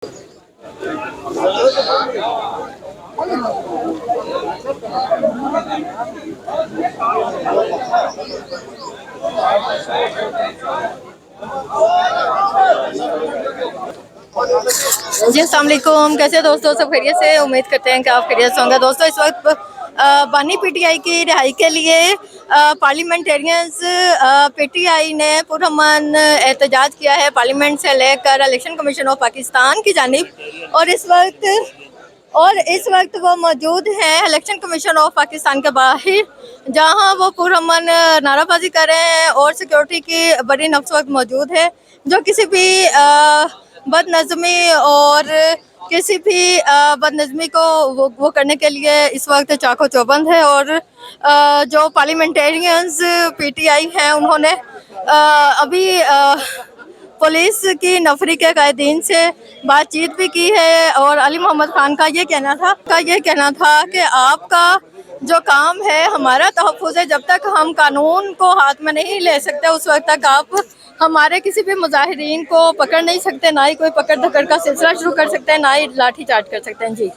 जी अस्सलाम वालेकुम। कैसे दोस्तों, सब खैरियत से? उम्मीद करते हैं कि आप खैरियत से होंगे। दोस्तों, इस वक्त बानी पीटीआई की रिहाई के लिए पार्लियामेंटेरियंस पीटीआई ने पुरअमन एहतजाज किया है पार्लियामेंट से लेकर इलेक्शन कमीशन ऑफ पाकिस्तान की जानिब। और इस वक्त वो मौजूद हैं इलेक्शन कमीशन ऑफ पाकिस्तान के बाहर, जहां वो पुरअमन नाराबाजी कर रहे हैं और सिक्योरिटी की बड़ी नफ्स वक्त मौजूद है, जो किसी भी बदनज़मी और किसी भी बदनज़मी को वो करने के लिए इस वक्त चाको चौबंद है। और जो पार्लियामेंटेरियंस पीटीआई हैं, उन्होंने अभी पुलिस की नफरी के कायदीन से बातचीत भी की है। और अली मोहम्मद खान का ये कहना था कि आपका जो काम है हमारा तहफ़्फ़ुज़ है। जब तक हम कानून को हाथ में नहीं ले सकते, उस वक्त तक आप हमारे किसी भी मुजाहिरीन को पकड़ नहीं सकते, ना ही कोई पकड़ धकड़ का सिलसिला शुरू कर सकते हैं, ना ही लाठी चार्ज कर सकते हैं। जी।